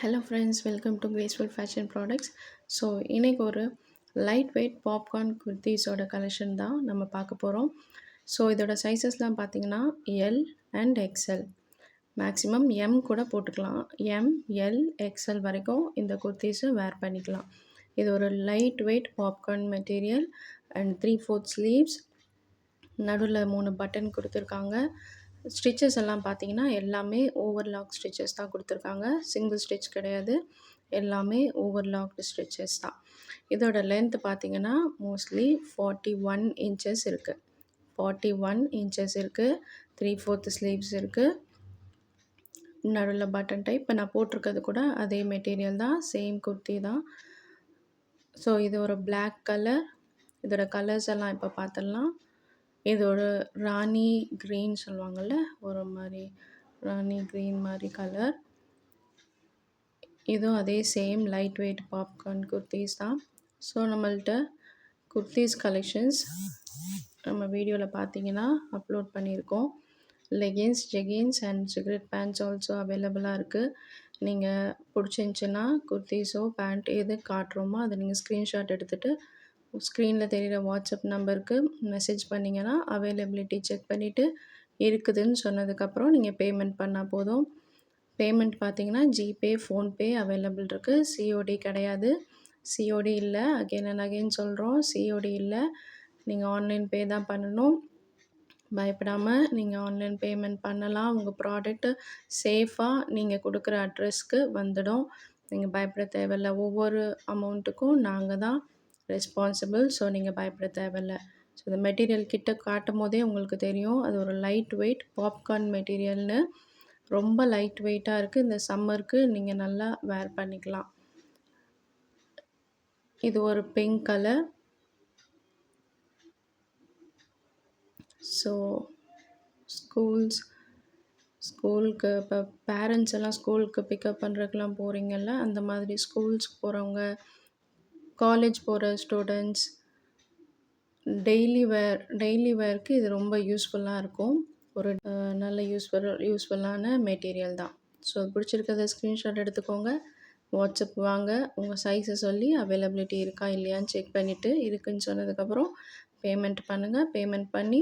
Hello friends, welcome to graceful fashion products. So இன்றைக்கி ஒரு light weight popcorn குர்த்தீஸோட collection தான் நம்ம பார்க்க போகிறோம். ஸோ இதோட சைஸஸ்லாம் பார்த்தீங்கன்னா L and XL, maximum M கூட போட்டுக்கலாம். எம், எல், எக்ஸ்எல் வரைக்கும் இந்த குர்த்தீஸை வேர் பண்ணிக்கலாம். இது ஒரு light weight popcorn material and 3/4 sleeves, நடுவில் 3 பட்டன் கொடுத்துருக்காங்க. ஸ்டிச்சஸ் எல்லாம் பார்த்தீங்கன்னா எல்லாமே ஓவர்லாக் ஸ்டிச்சஸ் தான் கொடுத்துருக்காங்க. சிங்கிள் ஸ்டிச் கிடையாது, எல்லாமே ஓவர்லாக்டு ஸ்டிச்சஸ் தான். இதோட லென்த் பார்த்தீங்கன்னா மோஸ்ட்லி 41 இன்ச்சஸ் இருக்குது. 41 இன்ச்சஸ் இருக்குது. 3/4 ஸ்லீவ்ஸ் இருக்குது. நடுவில் பட்டன் டைப். இப்போ நான் போட்டிருக்கிறது கூட அதே மெட்டீரியல் தான், சேம் குர்த்தி தான். ஸோ இது ஒரு பிளாக் கலர். இதோட கலர்ஸ் எல்லாம் இப்போ பார்த்துடலாம். இதோட ராணி க்ரீன் சொல்லுவாங்கள்ல, ஒரு மாதிரி ராணி க்ரீன் மாதிரி கலர். இதுவும் அதே same light weight popcorn kurtis தான். ஸோ நம்மள்ட்ட குர்த்தீஸ் கலெக்ஷன்ஸ் நம்ம வீடியோவில் பார்த்தீங்கன்னா அப்லோட் பண்ணியிருக்கோம். Leggings, jeggings and cigarette pants also அவைலபிளாக இருக்குது. நீங்கள் பிடிச்சிருந்துச்சின்னா குர்த்தீஸோ பேண்ட் எது காட்டுறோமோ அதை நீங்கள் ஸ்க்ரீன்ஷாட் எடுத்துகிட்டு ஸ்க்ரீனில் தெரிகிற வாட்ஸ்அப் நம்பருக்கு மெசேஜ் பண்ணிங்கன்னா அவைலபிலிட்டி செக் பண்ணிவிட்டு இருக்குதுன்னு சொன்னதுக்கப்புறம் நீங்கள் பேமெண்ட் பண்ணால் போதும். பேமெண்ட் பார்த்தீங்கன்னா ஜிபே, ஃபோன்பே அவைலபிள் இருக்குது. சிஓடி கிடையாது. சிஓடி இல்லை, அகெயின் அண்ட் அகெயின் சொல்கிறோம், சிஓடி இல்லை. நீங்கள் ஆன்லைன் பே தான் பண்ணணும். பயப்படாமல் நீங்கள் ஆன்லைன் பேமெண்ட் பண்ணலாம். உங்கள் ப்ராடக்ட்டு சேஃபாக நீங்கள் கொடுக்குற அட்ரஸ்க்கு வந்துடும். நீங்கள் பயப்பட தேவையில்ல. ஒவ்வொரு அமௌண்ட்டுக்கும் நாங்கள் தான் ரெஸ்பான்சிபிள். ஸோ நீங்கள் பயப்பட தேவையில்ல. ஸோ இந்த மெட்டீரியல் கிட்ட காட்டும் போதே உங்களுக்கு தெரியும் அது ஒரு லைட் வெயிட் பாப்கார்ன் மெட்டீரியல்னு. ரொம்ப லைட் வெயிட்டாக இருக்குது. இந்த சம்மருக்கு நீங்கள் நல்லா வேர் பண்ணிக்கலாம். இது ஒரு பிங்க் கலர். ஸோ ஸ்கூலுக்கு இப்போ பேரண்ட்ஸ் எல்லாம் ஸ்கூலுக்கு பிக்கப் பண்ணுறதுக்கெலாம் போகிறீங்கல்ல, அந்த மாதிரி ஸ்கூல்ஸ்க்கு போகிறவங்க, காலேஜ் போகிற ஸ்டூடெண்ட்ஸ், டெய்லி வேர்க்கு இது ரொம்ப யூஸ்ஃபுல்லாக இருக்கும். ஒரு நல்ல யூஸ்ஃபுல்லான மெட்டீரியல் தான். ஸோ பிடிச்சிருக்கிறத ஸ்க்ரீன்ஷாட் எடுத்துக்கோங்க. வாட்ஸ்அப் வாங்க, உங்கள் சைஸை சொல்லி அவைலபிலிட்டி இருக்கா இல்லையான்னு செக் பண்ணிவிட்டு இருக்குதுன்னு சொன்னதுக்கப்புறம் பேமெண்ட் பண்ணுங்கள். பேமெண்ட் பண்ணி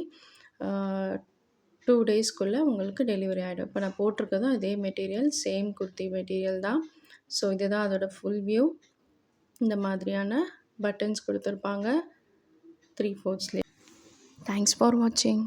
2 டேஸ்க்குள்ளே உங்களுக்கு டெலிவரி ஆகிடும். இப்போ நான் போட்டிருக்கதும் இதே மெட்டீரியல், சேம் குர்த்தி மெட்டீரியல் தான். ஸோ இதுதான் அதோட ஃபுல் வியூ. இந்த மாதிரியான பட்டன்ஸ் கொடுத்துருப்பாங்க 3/4 ஸ்லீவ். தேங்க்ஸ் ஃபார் வாட்சிங்.